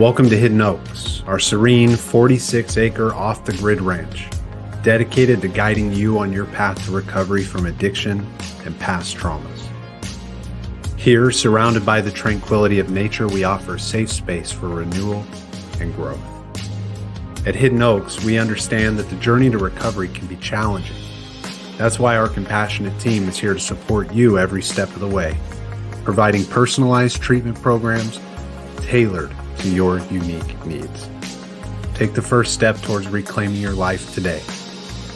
Welcome to Hidden Oaks, our serene 46-acre off-the-grid ranch, dedicated to guiding you on your path to recovery from addiction and past traumas. Here, surrounded by the tranquility of nature, we offer a safe space for renewal and growth. At Hidden Oaks, we understand that the journey to recovery can be challenging. That's why our compassionate team is here to support you every step of the way, providing personalized treatment programs tailored to your unique needs. Take the first step towards reclaiming your life today.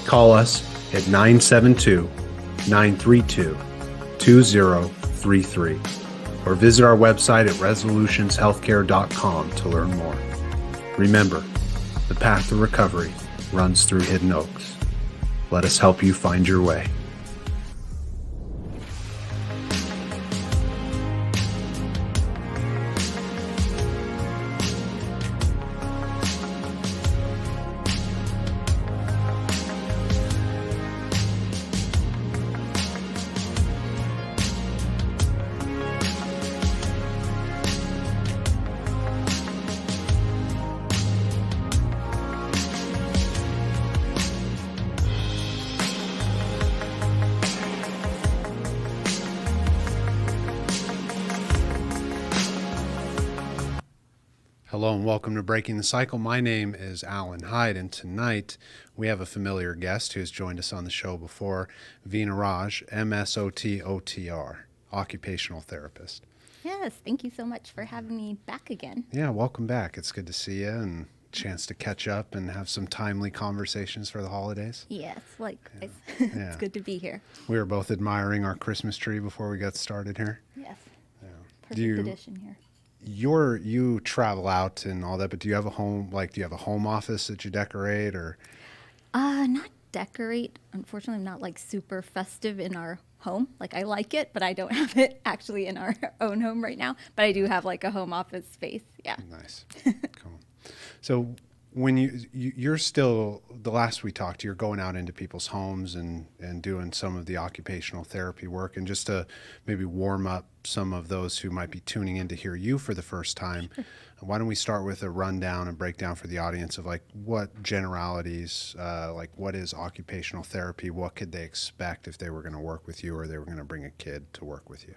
Call us at 972-932-2033 or visit our website at resolutionshealthcare.com to learn more. Remember, the path to recovery runs through Hidden Oaks. Let us help you find your way. Hello and welcome to Breaking the Cycle. My name is Alan Hyde, and tonight we have a familiar guest who has joined us on the show before, Veena Raj, MSOT OTR, occupational therapist. Yes, thank you so much for having me back again. Yeah, welcome back. It's good to see you and chance to catch up and have some timely conversations for the holidays. Yes, likewise. Yeah. It's good to be here. We were both admiring our Christmas tree before we got started here. Yes. Yeah. Perfect addition here. You travel out and all that, but do you have a home, do you have a home office that you decorate or? Not decorate. Unfortunately, I'm not super festive in our home. I like it, but I don't have it actually in our own home right now. But I do have a home office space. Yeah. Nice. Cool. So when you're still, the last we talked, you're going out into people's homes and doing some of the occupational therapy work. And just to maybe warm up some of those who might be tuning in to hear you for the first time, why don't we start with a rundown and breakdown for the audience of what generalities, what is occupational therapy? What could they expect if they were going to work with you or they were going to bring a kid to work with you?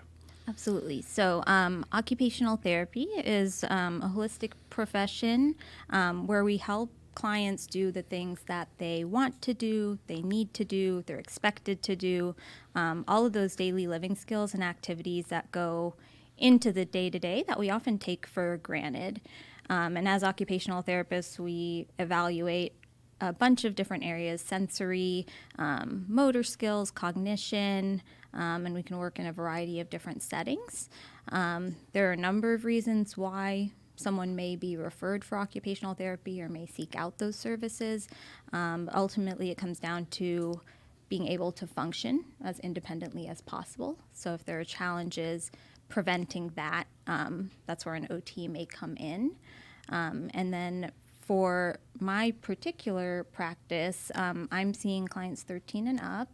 Absolutely. So occupational therapy is a holistic profession where we help clients do the things that they want to do, they need to do, they're expected to do, all of those daily living skills and activities that go into the day-to-day that we often take for granted. And as occupational therapists, we evaluate a bunch of different areas: sensory, motor skills, cognition, and we can work in a variety of different settings. There are a number of reasons why someone may be referred for occupational therapy or may seek out those services. Ultimately, it comes down to being able to function as independently as possible. So if there are challenges preventing that, that's where an OT may come in. And then for my particular practice, I'm seeing clients 13 and up,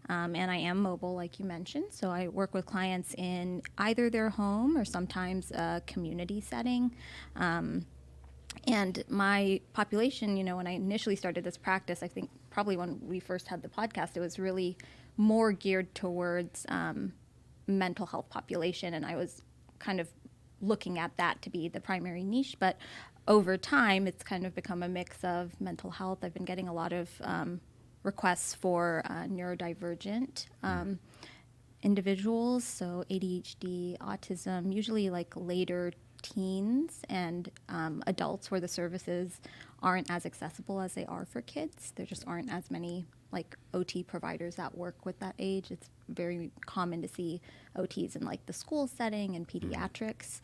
and I am mobile, like you mentioned. So I work with clients in either their home or sometimes a community setting. And my population, when I initially started this practice, I think probably when we first had the podcast, it was really more geared towards mental health population, and I was kind of looking at that to be the primary niche. But over time, it's kind of become a mix of mental health. I've been getting a lot of requests for neurodivergent individuals, so ADHD, autism, usually later teens and adults where the services aren't as accessible as they are for kids. There just aren't as many OT providers that work with that age. It's very common to see OTs in the school setting and pediatrics.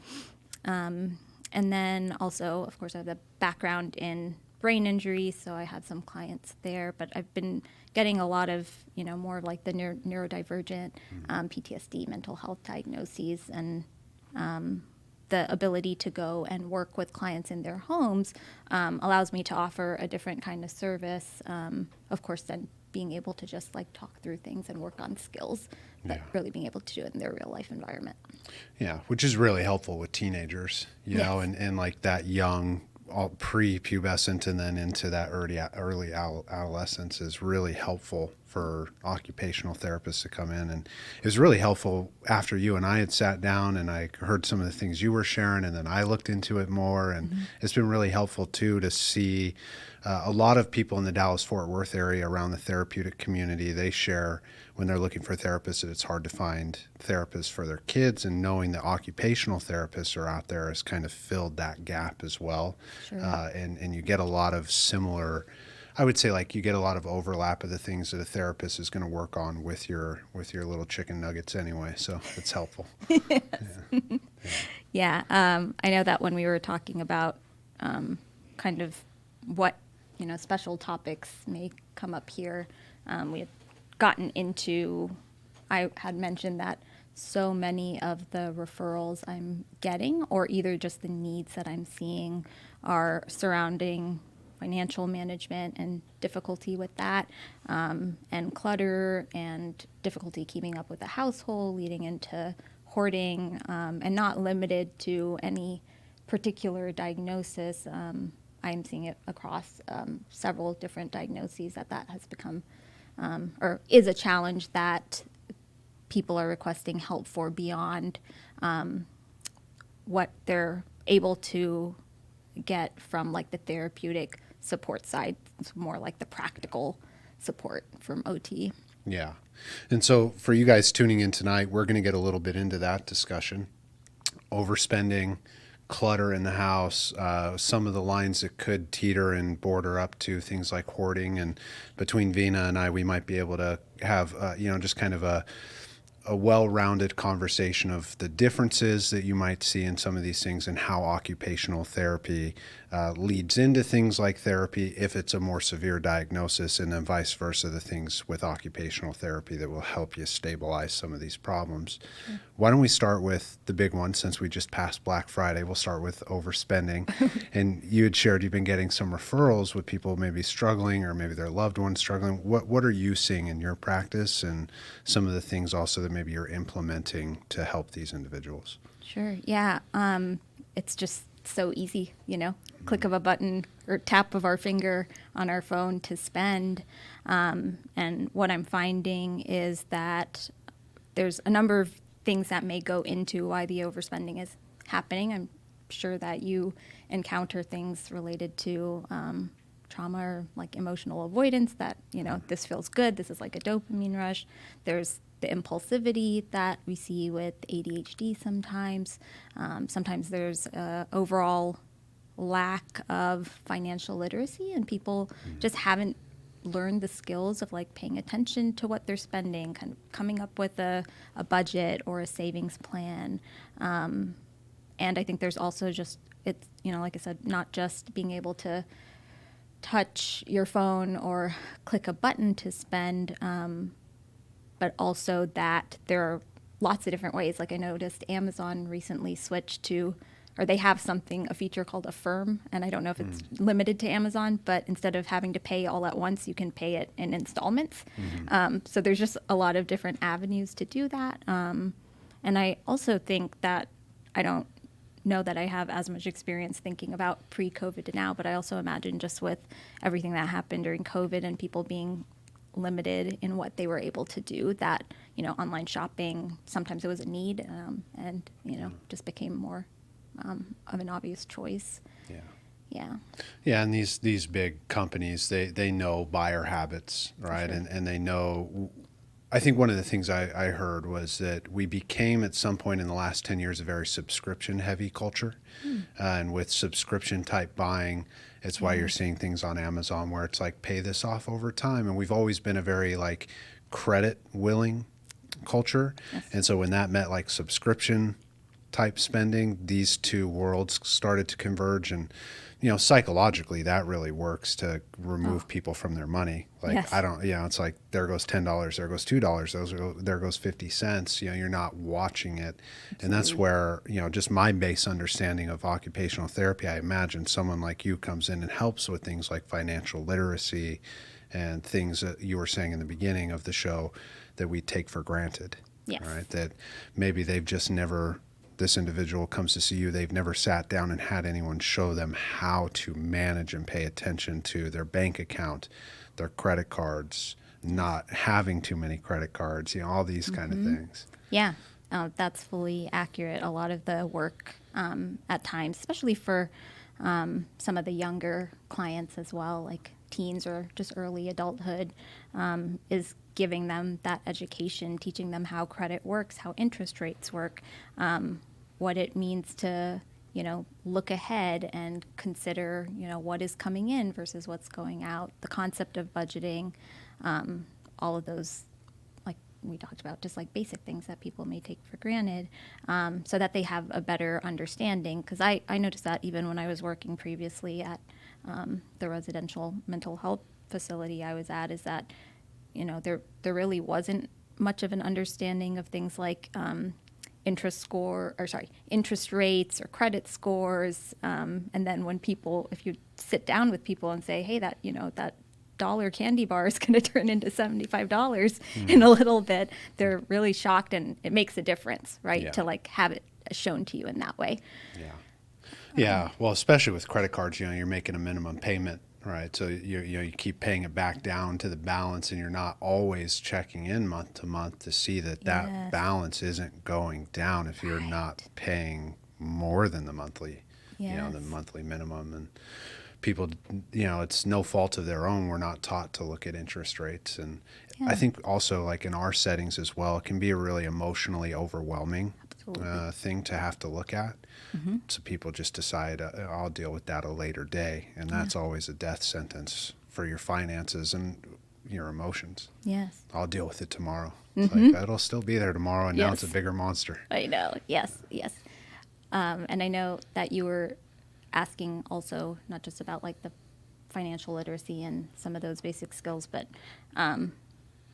And then also, of course, I have the background in brain injury, so I have some clients there, but I've been getting a lot of, more of the neurodivergent, PTSD, mental health diagnoses, and the ability to go and work with clients in their homes allows me to offer a different kind of service, of course, than being able to just like talk through things and work on skills, but Yeah. really being able to do it in their real life environment. Yeah, which is really helpful with teenagers, you know, Yes. and like that young, all pre-pubescent and then into that early adolescence is really helpful for occupational therapists to come in. And it was really helpful after you and I had sat down and I heard some of the things you were sharing, and then I looked into it more. And it's been really helpful too to see a lot of people in the Dallas-Fort Worth area around the therapeutic community. They share when they're looking for therapists that it's hard to find therapists for their kids, and knowing that occupational therapists are out there has kind of filled that gap as well. Sure. And you get a lot of similar, I would say, like you get a lot of overlap of the things that a therapist is going to work on with your little chicken nuggets anyway. So it's helpful. Yeah. I know that when we were talking about kind of what, special topics may come up here, we had gotten into, I had mentioned that so many of the referrals I'm getting, or either just the needs that I'm seeing, are surrounding financial management and difficulty with that, and clutter and difficulty keeping up with the household, leading into hoarding, and not limited to any particular diagnosis. I'm seeing it across several different diagnoses that has become, or is a challenge that people are requesting help for beyond what they're able to get from like the therapeutic support side. It's more like the practical support from OT. Yeah. And so for you guys tuning in tonight, we're going to get a little bit into that discussion. Overspending, clutter in the house, some of the lines that could teeter and border up to things like hoarding. And between Veena and I, we might be able to have, just kind of a well-rounded conversation of the differences that you might see in some of these things, and how occupational therapy leads into things like therapy if it's a more severe diagnosis, and then vice versa, the things with occupational therapy that will help you stabilize some of these problems. Sure. Why don't we start with the big one, since we just passed Black Friday? We'll start with overspending. And you had shared you've been getting some referrals with people maybe struggling, or maybe their loved ones struggling. What are you seeing in your practice, and some of the things also that maybe you're implementing to help these individuals? Sure. Yeah. It's just so easy, click of a button or tap of our finger on our phone to spend. And what I'm finding is that there's a number of things that may go into why the overspending is happening. I'm sure that you encounter things related to trauma, or like emotional avoidance, that, this feels good. This is like a dopamine rush. There's the impulsivity that we see with ADHD sometimes. Sometimes there's overall lack of financial literacy, and people just haven't learned the skills of like paying attention to what they're spending, kind of coming up with a budget or a savings plan. And I think there's also just, it's, like I said, not just being able to touch your phone or click a button to spend, but also that there are lots of different ways. Like I noticed Amazon recently switched to, or they have a feature called Affirm, and I don't know if it's limited to Amazon, but instead of having to pay all at once, you can pay it in installments. So there's just a lot of different avenues to do that. And I also think that, I don't know that I have as much experience thinking about pre-COVID to now, but I also imagine just with everything that happened during COVID and people being limited in what they were able to do, that, online shopping, sometimes it was a need, and, just became more of an obvious choice. Yeah, and these big companies, they know buyer habits, right? Sure. And they know, I think one of the things I heard was that we became at some point in the last 10 years a very subscription heavy culture. And with subscription type buying, it's why you're seeing things on Amazon where it's like, pay this off over time. And we've always been a very like credit willing culture. Yes. And so when that met like subscription type spending, these two worlds started to converge. And, psychologically that really works to remove people from their money. Like, yes. It's like, there goes $10, there goes $2, there goes 50 cents, you're not watching it. Absolutely. And that's where, just my base understanding of occupational therapy, I imagine someone like you comes in and helps with things like financial literacy and things that you were saying in the beginning of the show that we take for granted. Yes. Right? That maybe they've just never, this individual comes to see you, they've never sat down and had anyone show them how to manage and pay attention to their bank account, their credit cards, not having too many credit cards, all these kind of things. Yeah, that's fully accurate. A lot of the work at times, especially for some of the younger clients as well, like teens or just early adulthood, is giving them that education, teaching them how credit works, how interest rates work, what it means to, look ahead and consider, what is coming in versus what's going out, the concept of budgeting, all of those, like we talked about, just like basic things that people may take for granted, so that they have a better understanding. Because I noticed that even when I was working previously at the residential mental health facility I was at, is that there really wasn't much of an understanding of things like interest rates or credit scores. And then when if you sit down with people and say, hey, that dollar candy bar is going to turn into $75 in a little bit, they're really shocked, and it makes a difference, right? Yeah. To like have it shown to you in that way. Yeah. Yeah. Well, especially with credit cards, you're making a minimum payment, right? So you keep paying it back down to the balance, and you're not always checking in month to month to see that Yes. balance isn't going down if you're not paying more than the monthly, Yes. the monthly minimum. And people, it's no fault of their own. We're not taught to look at interest rates. And I think also, like in our settings as well, it can be a really emotionally overwhelming thing to have to look at. So people just decide, I'll deal with that a later day. And that's always a death sentence for your finances and your emotions. Yes. I'll deal with it tomorrow. It's like, it'll still be there tomorrow, and now it's a Yes. bigger monster. I know. Yes. Yes. And I know that you were asking also not just about like the financial literacy and some of those basic skills, but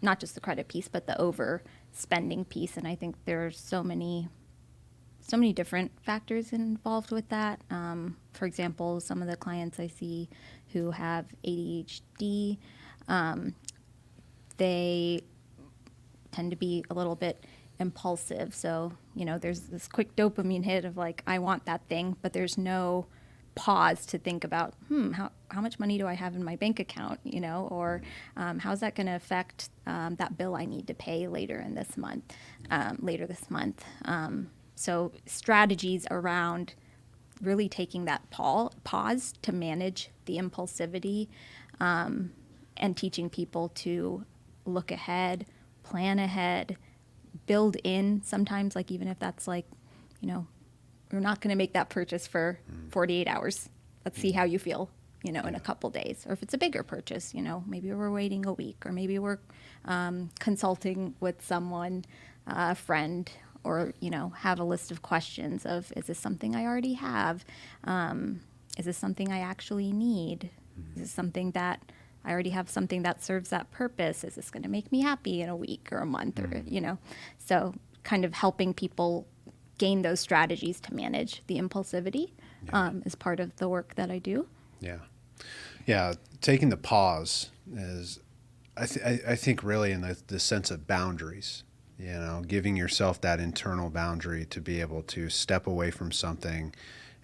not just the credit piece, but the overspending piece. And I think there's so many different factors involved with that. For example, some of the clients I see who have ADHD, they tend to be a little bit impulsive. So, there's this quick dopamine hit of like, I want that thing, but there's no pause to think about, how much money do I have in my bank account, or how's that going to affect that bill I need to pay later this month. So strategies around really taking that pause to manage the impulsivity, and teaching people to look ahead, plan ahead, build in sometimes, like even if that's like, we're not going to make that purchase for 48 hours. Let's see how you feel, in a couple days. Or if it's a bigger purchase, maybe we're waiting a week, or maybe we're consulting with someone, a friend, or, have a list of questions of, is this something I already have? Is this something I actually need? Is this something that I already have something that serves that purpose? Is this going to make me happy in a week or a month? Or, so kind of helping people gain those strategies to manage the impulsivity is part of the work that I do. Yeah. Yeah. Taking the pause is, I think really in the sense of boundaries, giving yourself that internal boundary to be able to step away from something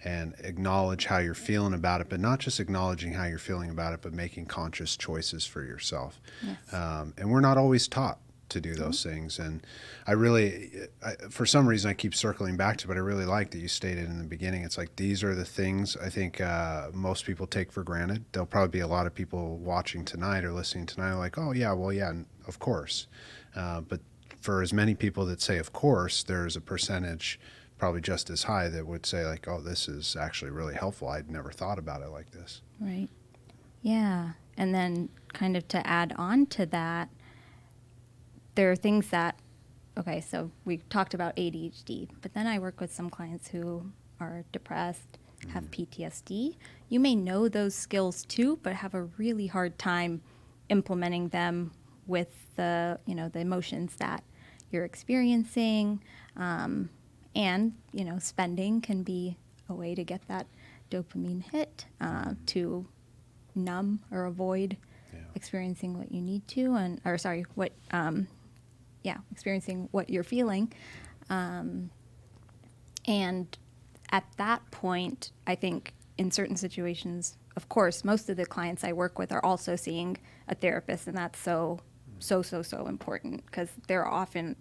and acknowledge how you're feeling about it, but not just acknowledging how you're feeling about it, but making conscious choices for yourself. Yes. And we're not always taught to do those things. And for some reason, I keep circling back to, but I really like that you stated in the beginning, it's like, these are the things I think most people take for granted. There'll probably be a lot of people watching tonight or listening tonight like, oh yeah, well, yeah, of course. But for as many people that say, of course, there's a percentage probably just as high that would say like, oh, this is actually really helpful. I'd never thought about it like this. Right. Yeah. And then kind of to add on to that, there are things that, okay, so we talked about ADHD, but then I work with some clients who are depressed, have PTSD. You may know those skills too, but have a really hard time implementing them with the emotions that you're experiencing. And, spending can be a way to get that dopamine hit, to numb or avoid experiencing what you need to, experiencing what you're feeling. And at that point, I think in certain situations, of course, most of the clients I work with are also seeing a therapist, and that's so important, because they're often,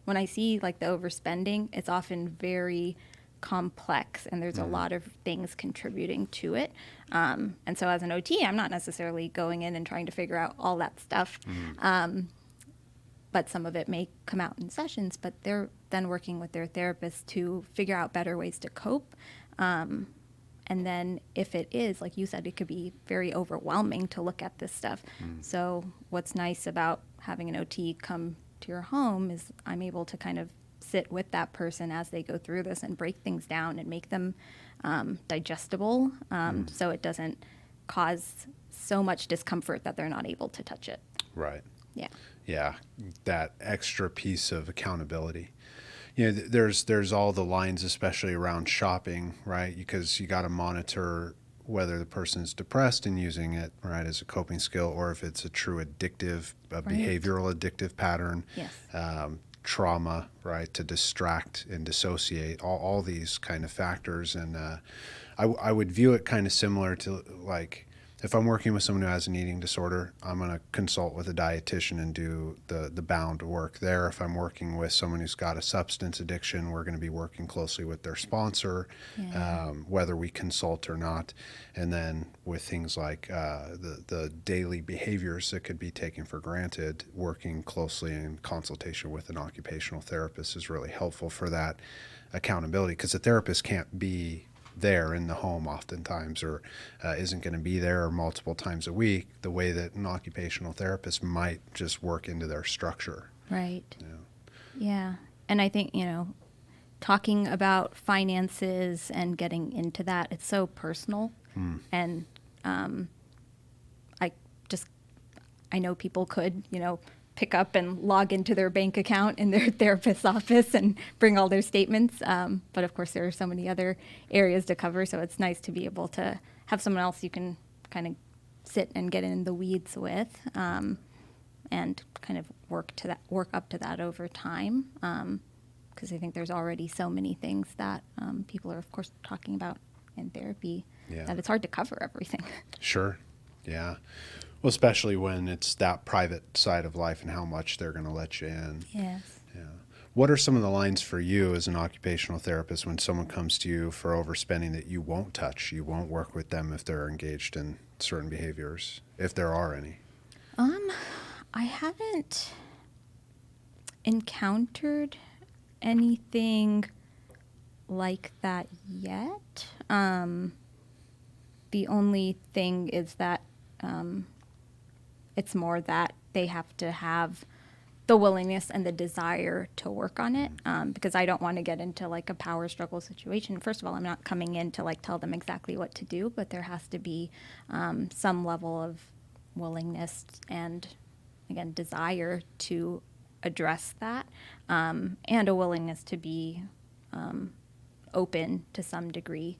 when I see like the overspending, it's often very complex, and there's a lot of things contributing to it. And so as an OT, I'm not necessarily going in and trying to figure out all that stuff. But some of it may come out in sessions, but they're then working with their therapist to figure out better ways to cope. And then if it is, like you said, it could be very overwhelming to look at this stuff. So what's nice about having an OT come to your home is I'm able to kind of sit with that person as they go through this and break things down and make them digestible, so it doesn't cause so much discomfort that they're not able to touch it. Right. Yeah. Yeah, that extra piece of accountability. You know, there's all the lines, especially around shopping, right? Because you got to monitor whether the person's depressed and using it, right, as a coping skill, or if it's a true addictive, behavioral addictive pattern. Yes. Trauma, right, to distract and dissociate, all these kind of factors. And I would view it kind of similar to, like, if I'm working with someone who has an eating disorder, I'm going to consult with a dietitian and do the bound work there. If I'm working with someone who's got a substance addiction, we're going to be working closely with their sponsor, whether we consult or not. And then with things like the daily behaviors that could be taken for granted, working closely in consultation with an occupational therapist is really helpful for that accountability, because the therapist can't be there in the home oftentimes, or isn't going to be there multiple times a week the way that an occupational therapist might just work into their structure. Right. Yeah. And I think, talking about finances and getting into that, it's so personal. And I know people could, pick up and log into their bank account in their therapist's office and bring all their statements. But of course, there are so many other areas to cover. So it's nice to be able to have someone else you can kind of sit and get in the weeds with, and kind of work up to that over time. Because I think there's already so many things that people are, of course, talking about in therapy that it's hard to cover everything. Sure. Yeah. Well, especially when it's that private side of life and how much they're going to let you in. Yes. Yeah. What are some of the lines for you as an occupational therapist when someone comes to you for overspending that you won't touch? You won't work with them if they're engaged in certain behaviors, if there are any? I haven't encountered anything like that yet. The only thing is that it's more that they have to have the willingness and the desire to work on it, because I don't want to get into like a power struggle situation. First of all, I'm not coming in to like tell them exactly what to do, but there has to be some level of willingness and, again, desire to address that, and a willingness to be open to some degree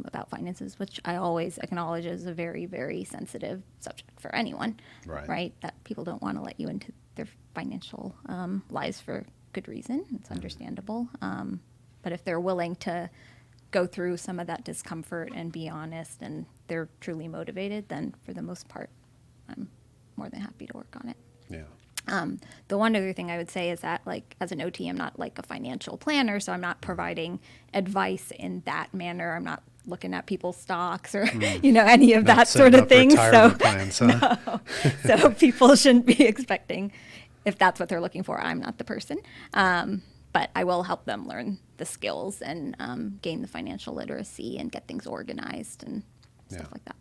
about finances, which I always acknowledge is a very, very sensitive subject for anyone, right? That people don't want to let you into their financial lives for good reason. It's understandable. But if they're willing to go through some of that discomfort and be honest and they're truly motivated, then for the most part, I'm more than happy to work on it. Yeah. The one other thing I would say is that, like, as an OT, I'm not like a financial planner, so I'm not providing advice in that manner. I'm not looking at people's stocks or, any of that sort of thing. So, plans, huh? no. So people shouldn't be expecting, if that's what they're looking for, I'm not the person. But I will help them learn the skills and gain the financial literacy and get things organized and stuff like that.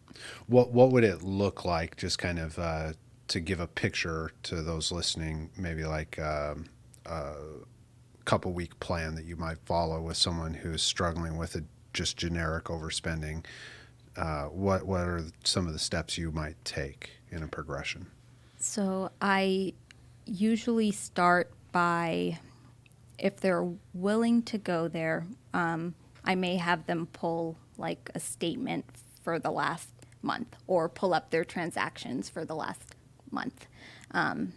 What would it look like, just kind of to give a picture to those listening, maybe like a couple week plan that you might follow with someone who's struggling with a just generic overspending? What are some of the steps you might take in a progression? So I usually start by, if they're willing to go there, I may have them pull like a statement for the last month, or pull up their transactions for the last month. And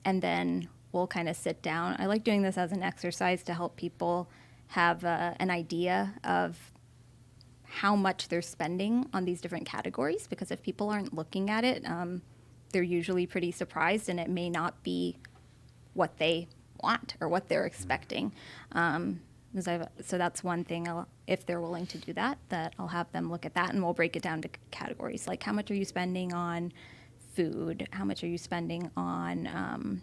then we'll kind of sit down. I like doing this as an exercise to help people have an idea of how much they're spending on these different categories, because if people aren't looking at it, they're usually pretty surprised, and it may not be what they want or what they're expecting. So that's one thing, if they're willing to do that, I'll have them look at that, and we'll break it down to categories. Like, how much are you spending on food? How much are you spending on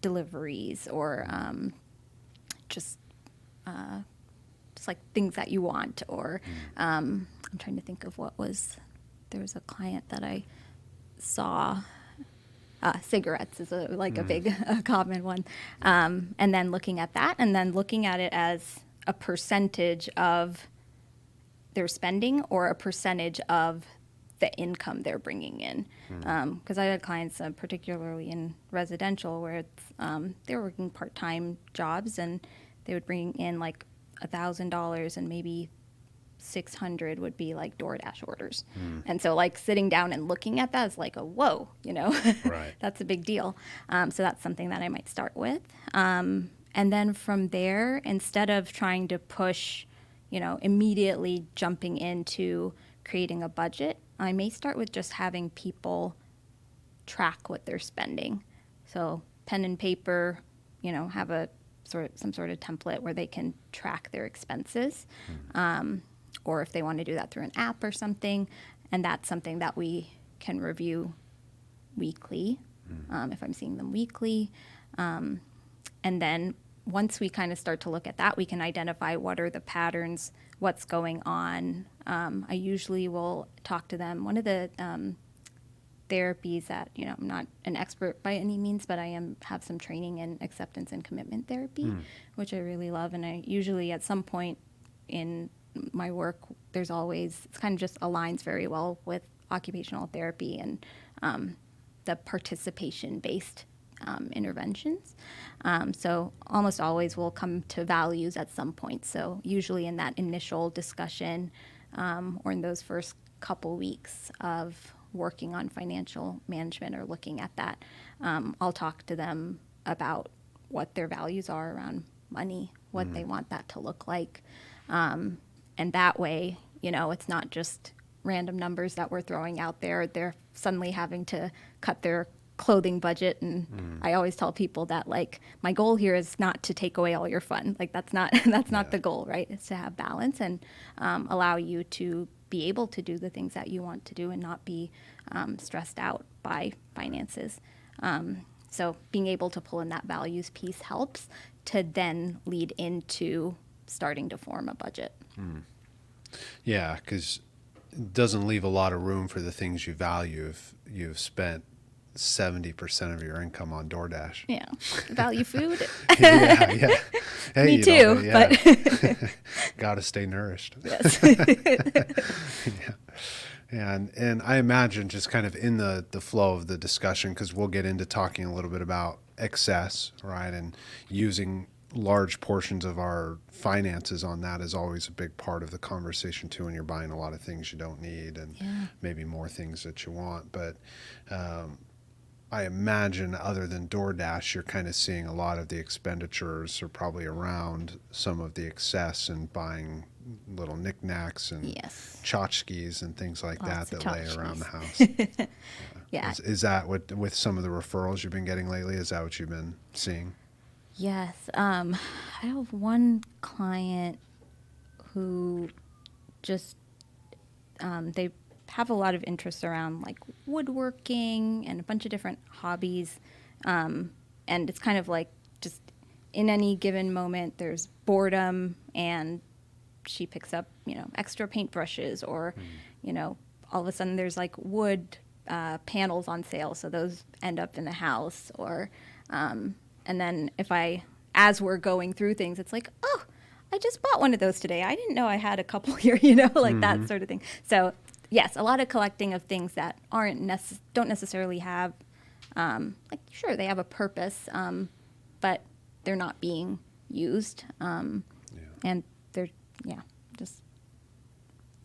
deliveries, or just like things that you want? Or I'm trying to think of there was a client that I saw. Cigarettes is a big common one. And then looking at that, and then looking at it as a percentage of their spending or a percentage of the income they're bringing in. Because I had clients, particularly in residential, where they were working part-time jobs, and they would bring in like $1,000, and maybe 600 would be like DoorDash orders. And so like sitting down and looking at that is like whoa, Right. That's a big deal. So that's something that I might start with. And then from there, instead of trying to push, immediately jumping into creating a budget, I may start with just having people track what they're spending. So pen and paper, have some sort of template where they can track their expenses. Or if they want to do that through an app or something, and that's something that we can review weekly, if I'm seeing them weekly. And then once we kind of start to look at that, we can identify what are the patterns, what's going on. I usually will talk to them. One of the therapies that, I'm not an expert by any means, but I have some training in acceptance and commitment therapy, which I really love. And I usually at some point in my work, it's kind of just aligns very well with occupational therapy and the participation-based interventions. So almost always we'll come to values at some point. So usually in that initial discussion or in those first couple weeks of working on financial management or looking at that, I'll talk to them about what their values are around money, what they want that to look like. And that way, it's not just random numbers that we're throwing out there. They're suddenly having to cut their clothing budget. And I always tell people that, like, my goal here is not to take away all your fun. Like, that's not the goal, right? It's to have balance and allow you to be able to do the things that you want to do and not be stressed out by finances. So being able to pull in that values piece helps to then lead into starting to form a budget. Yeah, because it doesn't leave a lot of room for the things you value if you've spent 70% of your income on DoorDash. Yeah. Value food. Yeah. Hey, Me too. But got to stay nourished. Yes. Yeah. And I imagine just kind of in the flow of the discussion, because we'll get into talking a little bit about excess, right? And using large portions of our finances on that is always a big part of the conversation too, when you're buying a lot of things you don't need and maybe more things that you want. But I imagine other than DoorDash, you're kind of seeing a lot of the expenditures are probably around some of the excess and buying little knickknacks and tchotchkes and things like that lay around the house. Yeah. Is that what, with some of the referrals you've been getting lately, is that what you've been seeing? Yes. I have one client who just, they have a lot of interest around like woodworking and a bunch of different hobbies. And it's kind of like just in any given moment, there's boredom and she picks up, extra paintbrushes or, all of a sudden there's like wood panels on sale. So those end up in the house or, and then as we're going through things, it's like, oh, I just bought one of those today. I didn't know I had a couple here, that sort of thing. So yes, a lot of collecting of things that don't necessarily have, sure, they have a purpose, but they're not being used. And they're, just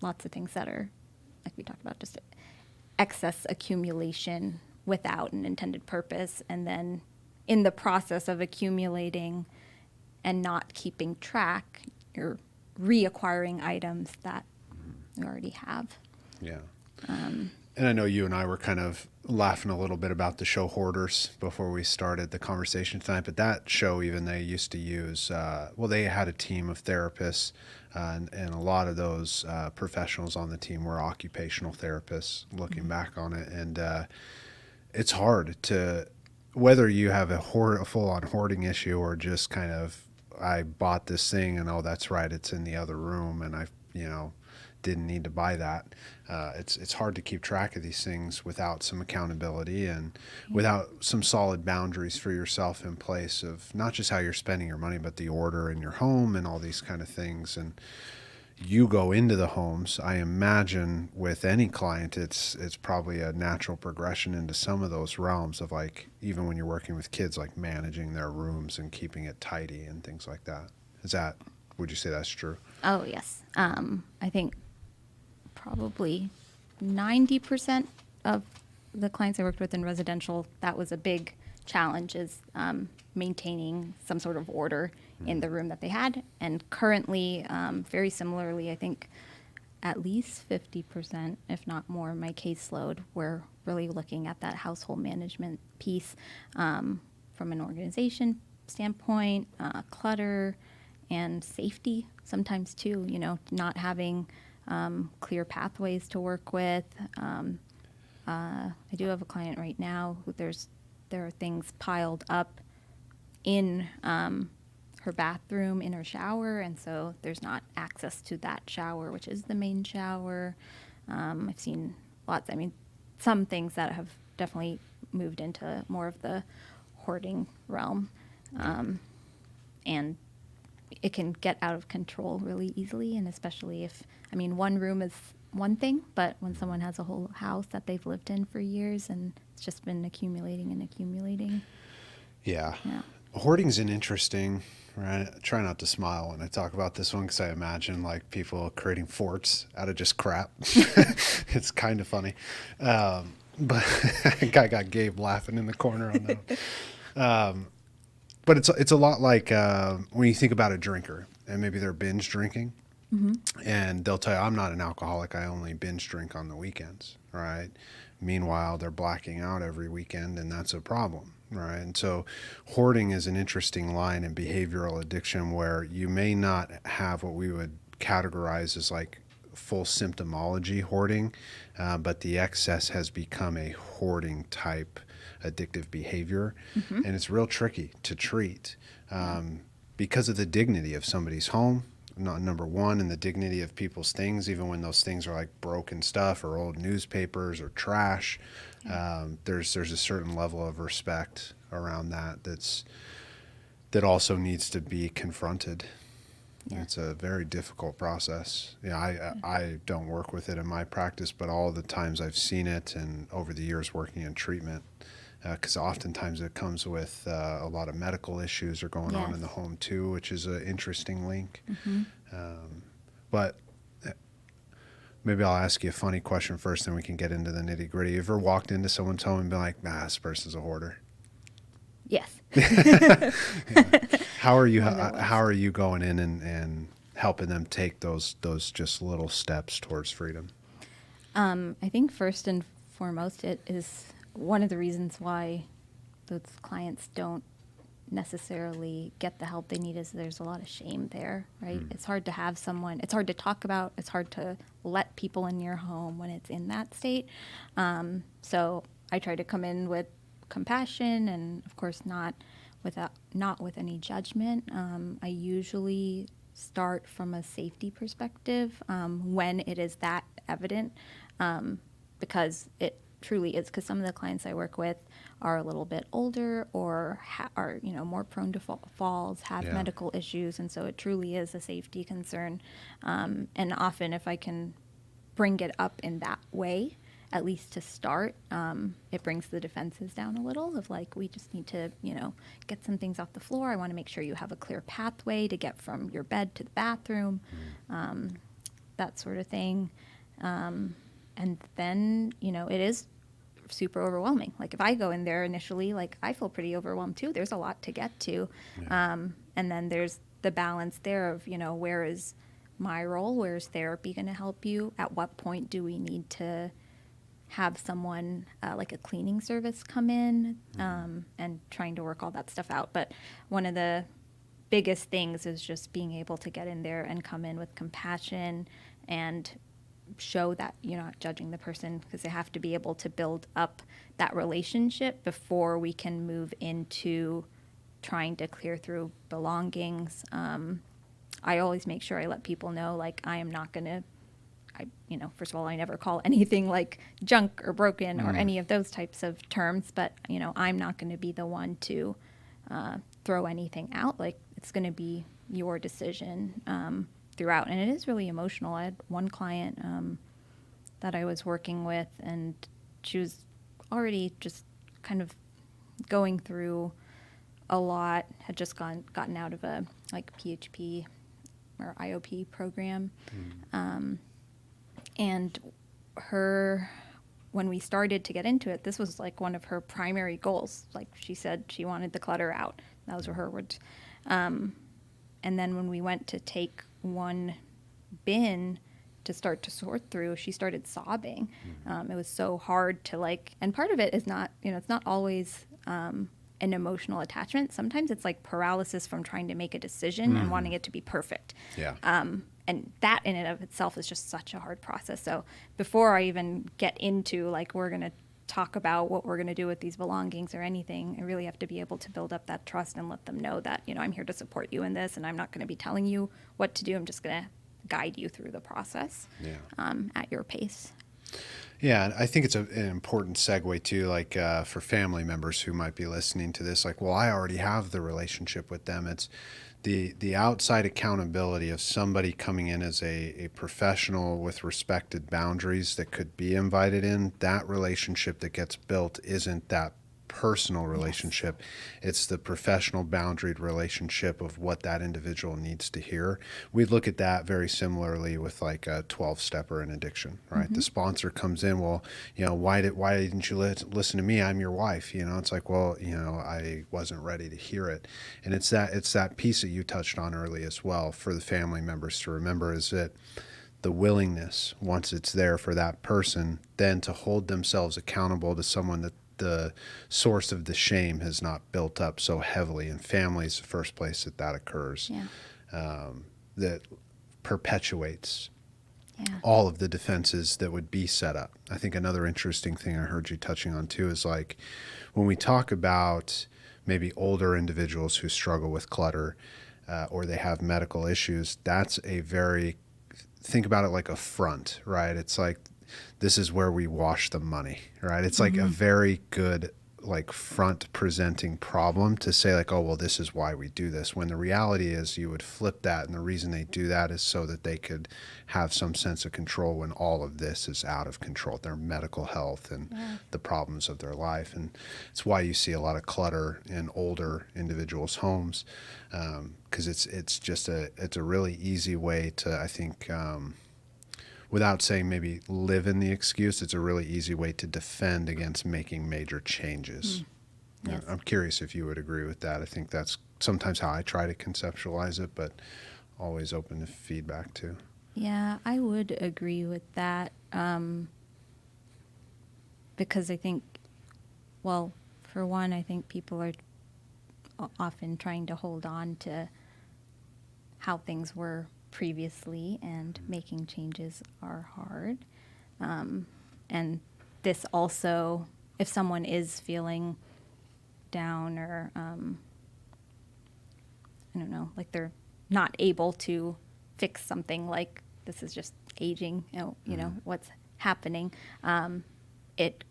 lots of things that are, like we talked about, just excess accumulation without an intended purpose. And then in the process of accumulating and not keeping track, you're reacquiring items that you already have. Yeah. And I know you and I were kind of laughing a little bit about the show Hoarders before we started the conversation tonight, but that show, even they used to use, they had a team of therapists, and a lot of those professionals on the team were occupational therapists, looking back on it. And it's hard to, whether you have a full-on hoarding issue or just kind of, I bought this thing and, oh, that's right, it's in the other room, and I, didn't need to buy that. It's hard to keep track of these things without some accountability and without some solid boundaries for yourself in place of not just how you're spending your money, but the order in your home and all these kind of things. And you go into the homes, I imagine with any client, it's probably a natural progression into some of those realms of, like, even when you're working with kids, like managing their rooms and keeping it tidy and things like that. Would you say that's true? Oh, yes. I think probably 90% of the clients I worked with in residential, that was a big challenge, is maintaining some sort of order in the room that they had. And currently, very similarly, I think at least 50%, if not more, of my caseload, we're really looking at that household management piece from an organization standpoint, clutter, and safety sometimes too, not having clear pathways to work with. I do have a client right now who there are things piled up in her bathroom, in her shower, and so there's not access to that shower, which is the main shower. I've seen some things that have definitely moved into more of the hoarding realm, and it can get out of control really easily, and especially if, one room is one thing, but when someone has a whole house that they've lived in for years and it's just been accumulating and accumulating. Yeah. Hoarding's an interesting, right? I try not to smile when I talk about this one because I imagine like people creating forts out of just crap. It's kind of funny. But I got Gabe laughing in the corner on that. But it's a lot like when you think about a drinker and maybe they're binge drinking, and they'll tell you, I'm not an alcoholic, I only binge drink on the weekends, right? Meanwhile, they're blacking out every weekend, and that's a problem, right? And so hoarding is an interesting line in behavioral addiction where you may not have what we would categorize as like full symptomology hoarding, but the excess has become a hoarding type addictive behavior, and it's real tricky to treat because of the dignity of somebody's home, number one, and the dignity of people's things, even when those things are like broken stuff or old newspapers or trash. There's a certain level of respect around that also needs to be confronted. Yeah. It's a very difficult process. I don't work with it in my practice, but all the times I've seen it and over the years working in treatment, because oftentimes it comes with a lot of medical issues are going on in the home too, which is an interesting link. But maybe I'll ask you a funny question first, then we can get into the nitty gritty. You ever walked into someone's home and been like, nah, this person's a hoarder? Yes. How are you going in and helping them take those just little steps towards freedom? I think first and foremost, it is one of the reasons why those clients don't necessarily get the help they need is there's a lot of shame there, right? It's hard to have someone, it's hard to talk about, it's hard to let people in your home when it's in that state. So I try to come in with compassion and of course not with any judgment. I usually start from a safety perspective when it is that evident, because it truly is, because some of the clients I work with are a little bit older or are more prone to falls, have medical issues, and so it truly is a safety concern. And often if I can bring it up in that way, at least to start, it brings the defenses down a little of like, we just need to, get some things off the floor. I want to make sure you have a clear pathway to get from your bed to the bathroom. that sort of thing. And then, it is super overwhelming. Like if I go in there initially, like I feel pretty overwhelmed too. There's a lot to get to. Yeah. And then there's the balance there of, where is my role? Where's therapy going to help you? At what point do we need to have someone like a cleaning service come in, and trying to work all that stuff out. But one of the biggest things is just being able to get in there and come in with compassion and show that you're not judging the person, because they have to be able to build up that relationship before we can move into trying to clear through belongings. I always make sure I let people know, like, I am not going to, first of all, I never call anything like junk or broken or any of those types of terms, but, I'm not going to be the one to throw anything out. Like, it's going to be your decision throughout. And it is really emotional. I had one client that I was working with, and she was already just kind of going through a lot, had just gotten out of a PHP or IOP program. And when we started to get into it, this was like one of her primary goals. Like she said, she wanted the clutter out. Those were her words. And then when we went to take one bin to start to sort through, she started sobbing. It was so hard to and part of it is not, it's not always an emotional attachment. Sometimes it's like paralysis from trying to make a decision and wanting it to be perfect. Yeah. And that in and of itself is just such a hard process. So before I even get into we're going to talk about what we're going to do with these belongings or anything, I really have to be able to build up that trust and let them know that, I'm here to support you in this, and I'm not going to be telling you what to do. I'm just going to guide you through the process at your pace. Yeah, and I think it's an important segue too, for family members who might be listening to this, well, I already have the relationship with them. It's the outside accountability of somebody coming in as a professional with respected boundaries that could be invited in. That relationship that gets built isn't that personal relationship. Yes. It's the professional boundaried relationship of what that individual needs to hear. We look at that very similarly with a 12-stepper in addiction, right? Mm-hmm. The sponsor comes in, well, why didn't you listen to me? I'm your wife. It's well, I wasn't ready to hear it. And it's that piece that you touched on early as well for the family members to remember, is that the willingness, once it's there for that person, then to hold themselves accountable to someone that the source of the shame has not built up so heavily, and family is the first place that occurs. Yeah. That perpetuates all of the defenses that would be set up. I think another interesting thing I heard you touching on too is when we talk about maybe older individuals who struggle with clutter or they have medical issues, that's think about it like a front, right? It's this is where we wash the money, right? It's a very good front presenting problem to say oh, well, this is why we do this, when the reality is you would flip that, and the reason they do that is so that they could have some sense of control when all of this is out of control, their medical health and the problems of their life. And it's why you see a lot of clutter in older individuals' homes, because it's a really easy way to, I think, without saying maybe live in the excuse, it's a really easy way to defend against making major changes. Yes. I'm curious if you would agree with that. I think that's sometimes how I try to conceptualize it, but always open to feedback too. Yeah, I would agree with that, because I think, well, for one, I think people are often trying to hold on to how things were previously, and making changes are hard. And this also, if someone is feeling down or, I don't know, they're not able to fix something, this is just aging, what's happening, it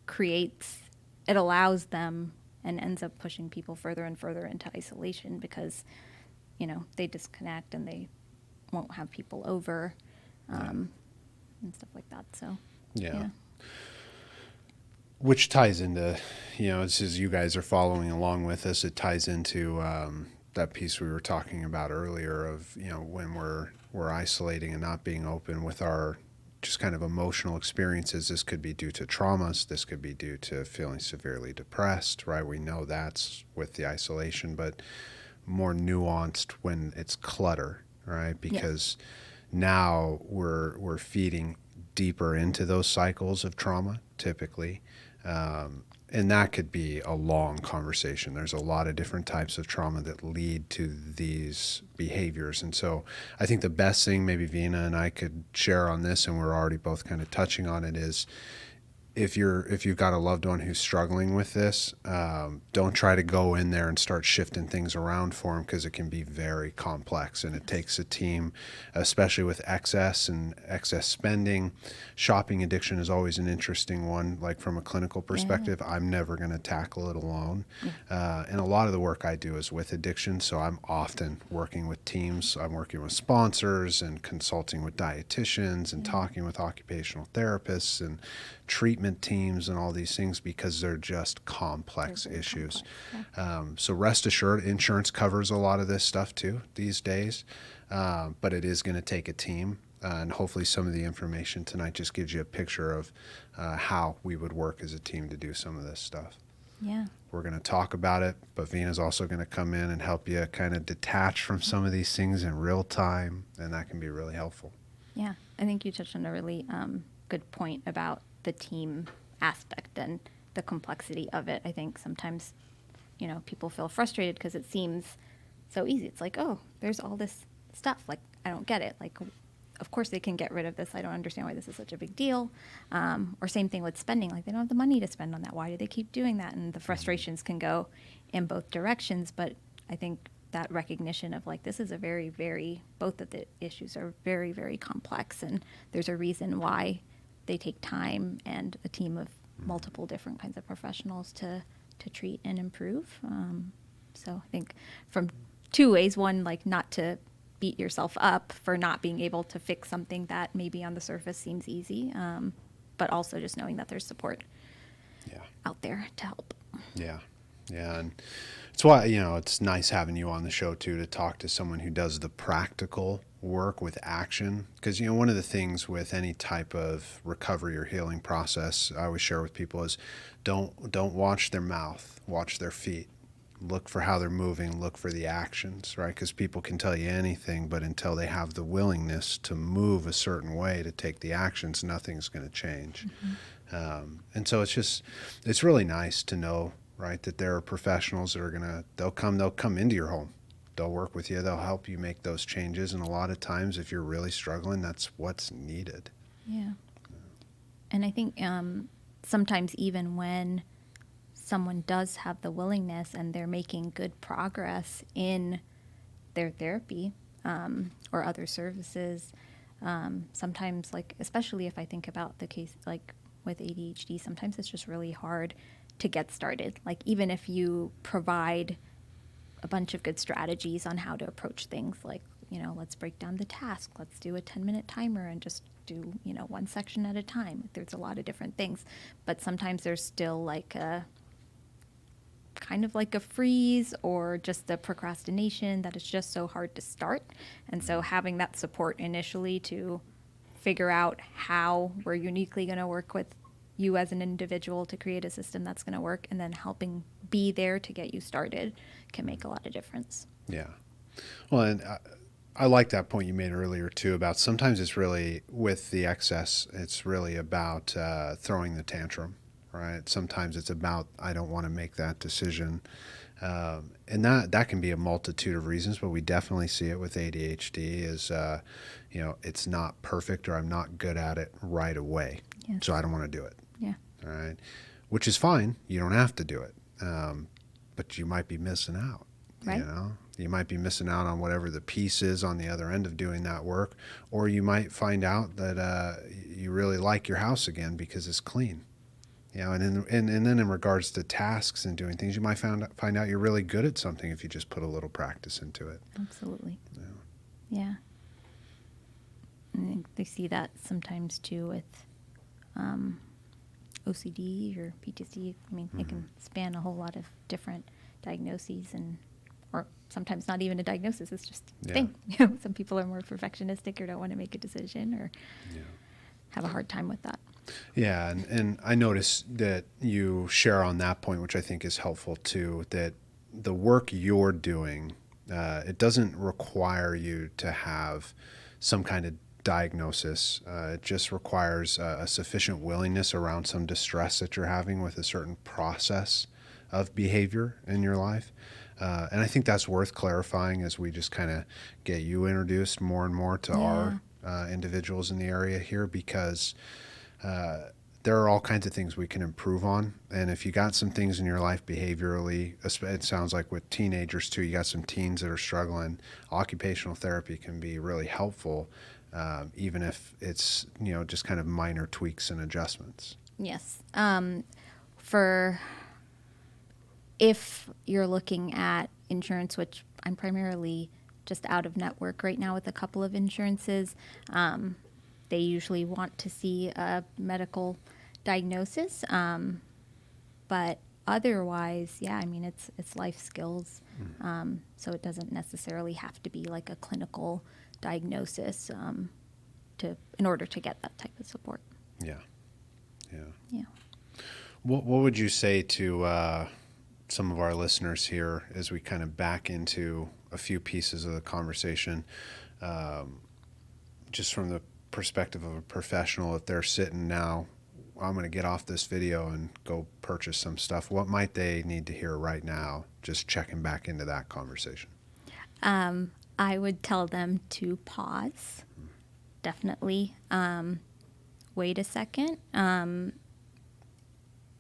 allows them and ends up pushing people further and further into isolation, because, they disconnect and they won't have people over, and stuff like that. So, yeah. Which ties into, as you guys are following along with us, it ties into that piece we were talking about earlier of, when we're we're isolating and not being open with our just kind of emotional experiences. This could be due to traumas. This could be due to feeling severely depressed, right? We know that's with the isolation, but more nuanced when it's clutter, right? Because now we're feeding deeper into those cycles of trauma typically. And that could be a long conversation. There's a lot of different types of trauma that lead to these behaviors. And so I think the best thing maybe Veena and I could share on this, and we're already both kind of touching on it, is if you've got a loved one who's struggling with this, don't try to go in there and start shifting things around for them, because it can be very complex, and it takes a team, especially with excess and excess spending. Shopping addiction is always an interesting one. Like from a clinical perspective, I'm never going to tackle it alone. And a lot of the work I do is with addiction, so I'm often working with teams. I'm working with sponsors and consulting with dietitians and talking with occupational therapists and treatment teams and all these things, because they're just complex issues. So rest assured, insurance covers a lot of this stuff too these days, but it is going to take a team. And hopefully some of the information tonight just gives you a picture of how we would work as a team to do some of this stuff. Yeah. We're going to talk about it, but Veena's also going to come in and help you kind of detach from some of these things in real time, and that can be really helpful. Yeah, I think you touched on a really good point about the team aspect and the complexity of it. I think sometimes, people feel frustrated because it seems so easy. It's like, oh, there's all this stuff. Like, I don't get it. Like, of course they can get rid of this. I don't understand why this is such a big deal. Or same thing with spending. Like, they don't have the money to spend on that. Why do they keep doing that? And the frustrations can go in both directions. But I think that recognition of like, this is a very, very, both of the issues are very, very complex. And there's a reason why they take time and a team of multiple different kinds of professionals to treat and improve. So I think from two ways: one, like not to beat yourself up for not being able to fix something that maybe on the surface seems easy, but also just knowing that there's support out there to help. Yeah. And it's why, it's nice having you on the show too, to talk to someone who does the practical work with action. Because, one of the things with any type of recovery or healing process I always share with people is don't watch their mouth, watch their feet. Look for how they're moving, look for the actions, right? Because people can tell you anything, but until they have the willingness to move a certain way, to take the actions, nothing's going to change. And so it's really nice to know, right, that there are professionals that are they'll come into your home. They'll work with you. They'll help you make those changes. And a lot of times, if you're really struggling, that's what's needed. Yeah. And I think sometimes even when someone does have the willingness and they're making good progress in their therapy or other services, sometimes, like, especially if I think about the case like with ADHD, sometimes it's just really hard to get started. Like, even if you provide a bunch of good strategies on how to approach things, like, let's break down the task, let's do a 10-minute timer and just do, one section at a time. There's a lot of different things, but sometimes there's still like a kind of like a freeze or just the procrastination that it's just so hard to start. And so having that support initially to figure out how we're uniquely going to work with you as an individual to create a system that's going to work, and then helping be there to get you started, can make a lot of difference. Yeah. Well, and I like that point you made earlier too, about sometimes it's really with the excess, it's really about throwing the tantrum, right? Sometimes it's about, I don't want to make that decision. And that can be a multitude of reasons, but we definitely see it with ADHD is, it's not perfect, or I'm not good at it right away. Yes. So I don't want to do it. Yeah. All right. Which is fine. You don't have to do it. But you might be missing out. Right. You might be missing out on whatever the piece is on the other end of doing that work, or you might find out that you really like your house again because it's clean. And then in regards to tasks and doing things, you might find out you're really good at something if you just put a little practice into it. Absolutely. Yeah. I think they see that sometimes too with OCD or PTSD. I mean, it can span a whole lot of different diagnoses and or sometimes not even a diagnosis. It's just a Yeah. thing. Some people are more perfectionistic or don't want to make a decision or have a hard time with that. Yeah, and I notice that you share on that point, which I think is helpful too, that the work you're doing, it doesn't require you to have some kind of diagnosis. It just requires a sufficient willingness around some distress that you're having with a certain process of behavior in your life. And I think that's worth clarifying as we just kind of get you introduced more and more to our individuals in the area here, because there are all kinds of things we can improve on. And if you got some things in your life behaviorally, it sounds like with teenagers too, you got some teens that are struggling, occupational therapy can be really helpful, even if it's, just kind of minor tweaks and adjustments. Yes. For if you're looking at insurance, which I'm primarily just out of network right now with a couple of insurances, they usually want to see a medical diagnosis. But otherwise, it's life skills. So it doesn't necessarily have to be like a clinical diagnosis in order to get that type of support. Yeah. Yeah. What would you say to some of our listeners here as we kind of back into a few pieces of the conversation, just from the perspective of a professional? If they're sitting now, I'm going to get off this video and go purchase some stuff, what might they need to hear right now, just checking back into that conversation? I would tell them to pause. Definitely. Wait a second.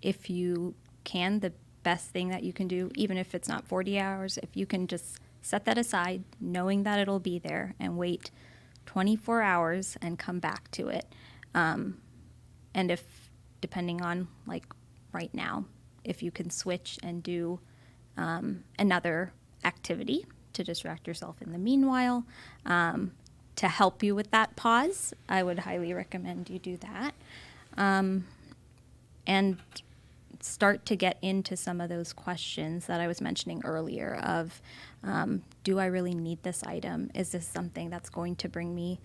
If you can, the best thing that you can do, even if it's not 40 hours, if you can just set that aside, knowing that it'll be there, and wait 24 hours and come back to it. And if, depending on like right now, if you can switch and do another activity to distract yourself in the meanwhile, to help you with that pause, I would highly recommend you do that. And start to get into some of those questions that I was mentioning earlier of, do I really need this item? Is this something that's going to bring me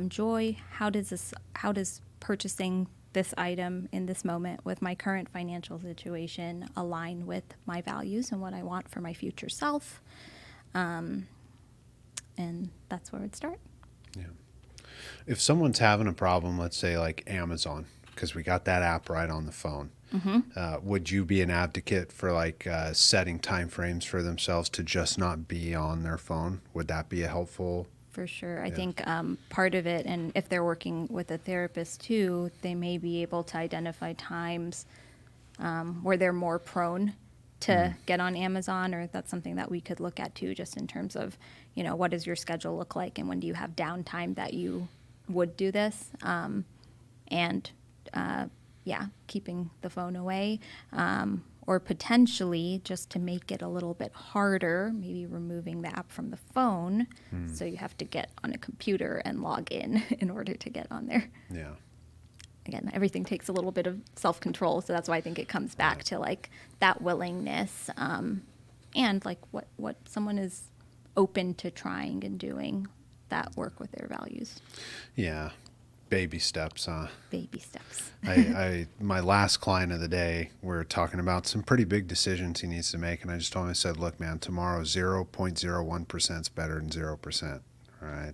joy? How does purchasing this item in this moment with my current financial situation align with my values and what I want for my future self? And that's where I'd start. Yeah. If someone's having a problem, let's say like Amazon, because we got that app right on the phone, would you be an advocate for like setting timeframes for themselves to just not be on their phone? Would that be a helpful? For sure. I think part of it, and if they're working with a therapist too, they may be able to identify times where they're more prone to get on Amazon, or that's something that we could look at too, just in terms of, what does your schedule look like and when do you have downtime that you would do this? Keeping the phone away, or potentially just to make it a little bit harder, maybe removing the app from the phone. So you have to get on a computer and log in order to get on there. Yeah. Again, everything takes a little bit of self-control. So that's why I think it comes back to like that willingness, and like what someone is open to trying and doing that work with their values. Yeah. Baby steps, huh? Baby steps. My last client of the day, we're talking about some pretty big decisions he needs to make. And I just told him, I said, look, man, tomorrow 0.01% is better than 0%. All right.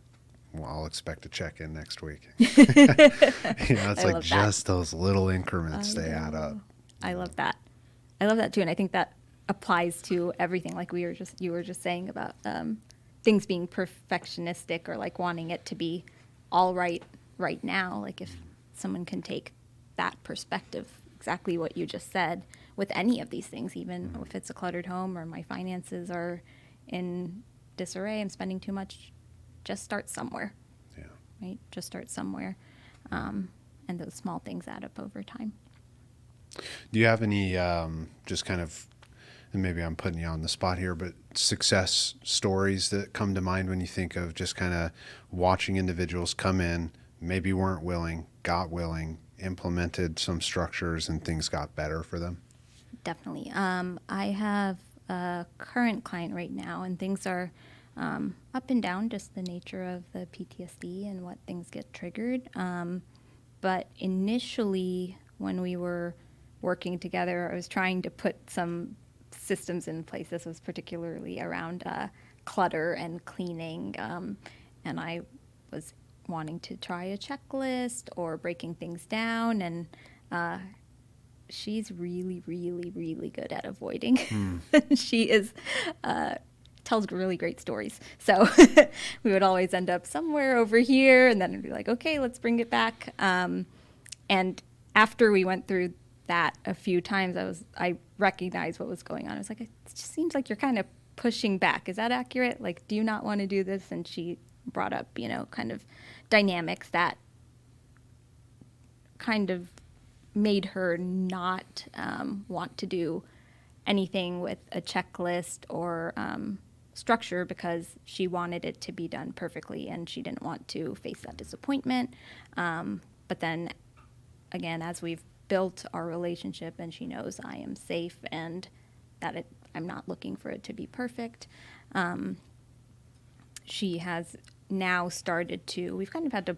Well, I'll expect to check in next week. It's like just those little increments, they add up. I love that. I love that too. And I think that applies to everything. Like you were just saying about things being perfectionistic or like wanting it to be all right now. Like if someone can take that perspective, exactly what you just said, with any of these things, even if it's a cluttered home or my finances are in disarray, I'm spending too much, just start somewhere. Yeah. Right? Just start somewhere. And those small things add up over time. Do you have any just kind of, and maybe I'm putting you on the spot here, but success stories that come to mind when you think of just kind of watching individuals come in, maybe weren't willing, got willing, implemented some structures, and things got better for them? Definitely. I have a current client right now, and things are up and down, just the nature of the PTSD and what things get triggered. But initially, when we were working together, I was trying to put some systems in place. This was particularly around clutter and cleaning. And I was wanting to try a checklist or breaking things down. And she's really, really, really good at avoiding. She is tells really great stories. So we would always end up somewhere over here, and then it'd be like, okay, let's bring it back. And after we went through that a few times, I recognized what was going on. I was like, it just seems like you're kind of pushing back. Is that accurate? Like, do you not want to do this? And she brought up, kind of dynamics that kind of made her not want to do anything with a checklist or structure, because she wanted it to be done perfectly and she didn't want to face that disappointment. But then again, as we've built our relationship and she knows I am safe and that I'm not looking for it to be perfect, she has now started to, we've kind of had to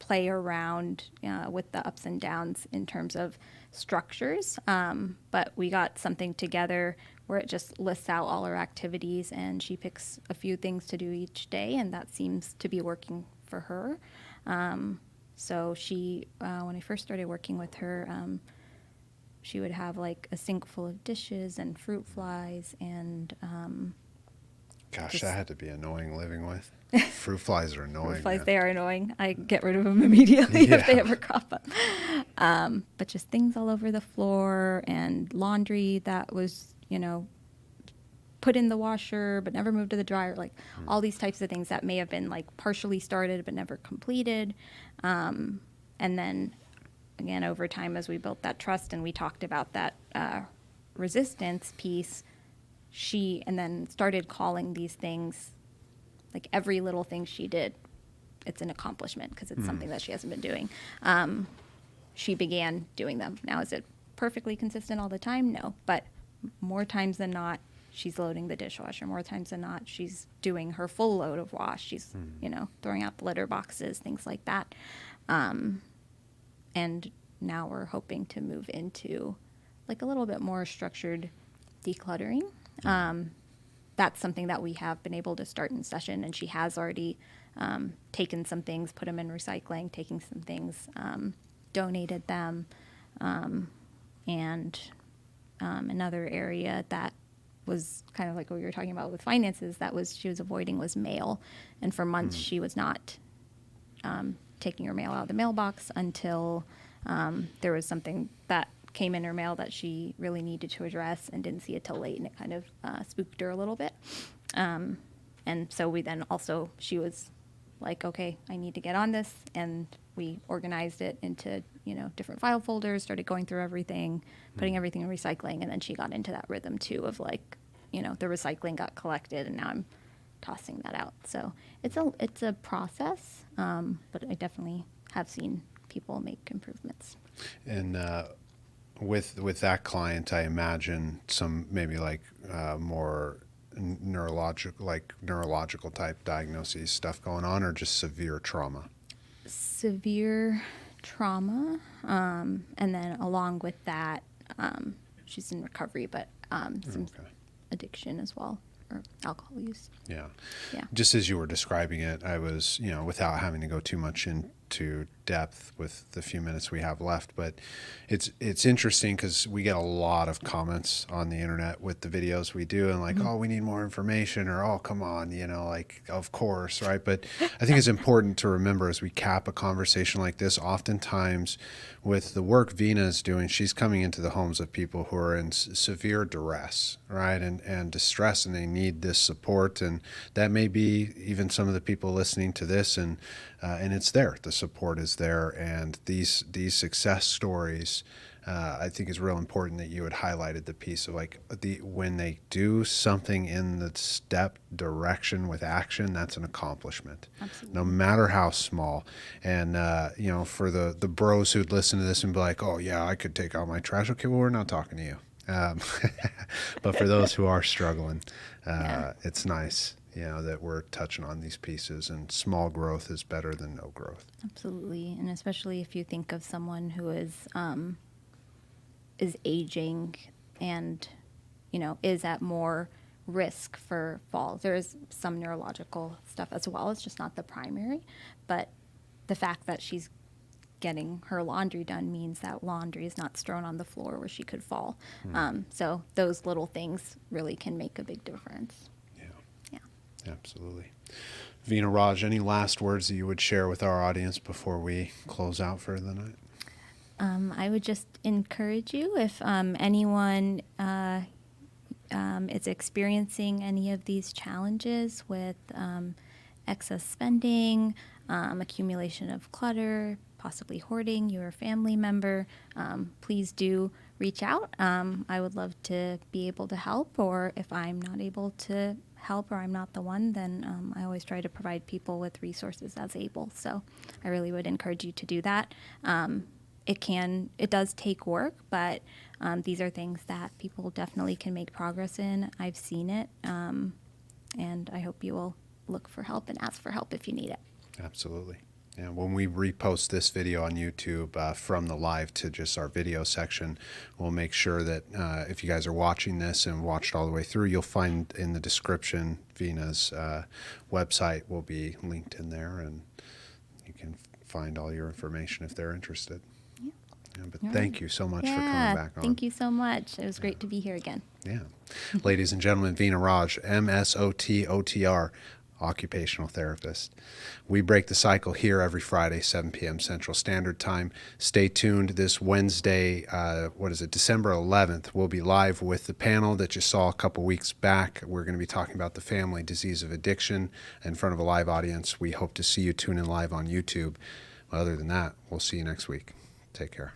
play around with the ups and downs in terms of structures, but we got something together where it just lists out all our activities and she picks a few things to do each day, and that seems to be working for her. So she, when I first started working with her, she would have like a sink full of dishes and fruit flies and Gosh, that had to be annoying living with. Fruit flies are annoying. Fruit flies, man. they are annoying. I get rid of them immediately if they ever crop up. But just things all over the floor and laundry that was, put in the washer but never moved to the dryer, like all these types of things that may have been like partially started but never completed. And then again, over time, as we built that trust and we talked about that resistance piece, she and then started calling these things, like every little thing she did, it's an accomplishment because it's something that she hasn't been doing. She began doing them. Now, is it perfectly consistent all the time? No, but more times than not, she's loading the dishwasher. More times than not, she's doing her full load of wash. She's, throwing out the litter boxes, things like that. And now we're hoping to move into like a little bit more structured decluttering. That's something that we have been able to start in session, and she has already taken some things, put them in recycling, taking some things, donated them. And another area that was kind of like what we were talking about with finances she was avoiding was mail. And for months she was not taking her mail out of the mailbox until there was something that came in her mail that she really needed to address and didn't see it till late, and it kind of spooked her a little bit. And so we then also, she was like, okay, I need to get on this, and we organized it into different file folders, started going through everything, putting everything in recycling, and then she got into that rhythm too of like, the recycling got collected and now I'm tossing that out. So it's a process, but I definitely have seen people make improvements. And with that client, I imagine some maybe like more neurological type diagnoses stuff going on, or just severe trauma. Severe trauma, and then along with that, she's in recovery, but some addiction as well, or alcohol use. Yeah. Yeah. Just as you were describing it, I was, without having to go too much into depth with the few minutes we have left, but it's interesting because we get a lot of comments on the internet with the videos we do, and like, oh, we need more information, or oh, come on, like, of course, right? But I think it's important to remember as we cap a conversation like this, oftentimes with the work Veena is doing, she's coming into the homes of people who are in severe duress, right? And distress, and they need this support. And that may be even some of the people listening to this, and it's there. The support is there. And these success stories, I think is real important that you had highlighted the piece of like when they do something in the step direction with action, that's an accomplishment. Absolutely. No matter how small. And, for the bros who'd listen to this and be like, oh yeah, I could take out my trash. Okay, well, we're not talking to you. But for those who are struggling, Yeah. it's nice, that we're touching on these pieces, and small growth is better than no growth. Absolutely, and especially if you think of someone who is aging and is at more risk for falls. There is some neurological stuff as well. It's just not the primary, but the fact that she's getting her laundry done means that laundry is not strewn on the floor where she could fall. So those little things really can make a big difference. Yeah, Yeah. absolutely. Veena Raj, any last words that you would share with our audience before we close out for the night? I would just encourage you, if anyone is experiencing any of these challenges with excess spending, accumulation of clutter, possibly hoarding, you're a family member, please do reach out. I would love to be able to help, or if I'm not able to help or I'm not the one, then I always try to provide people with resources as able. So I really would encourage you to do that. It does take work, but these are things that people definitely can make progress in. I've seen it, and I hope you will look for help and ask for help if you need it. Absolutely. And when we repost this video on YouTube from the live to just our video section, we'll make sure that if you guys are watching this and watched all the way through, you'll find in the description Veena's website will be linked in there, and you can find all your information if they're interested. Yeah, but thank you so much for coming back on. Thank you so much. It was great to be here again. Yeah. Ladies and gentlemen, Veena Raj, MSOT OTR, occupational therapist. We break the cycle here every Friday, 7 p.m. Central Standard Time. Stay tuned this Wednesday, December 11th. We'll be live with the panel that you saw a couple weeks back. We're going to be talking about the family disease of addiction in front of a live audience. We hope to see you tune in live on YouTube. Other than that, we'll see you next week. Take care.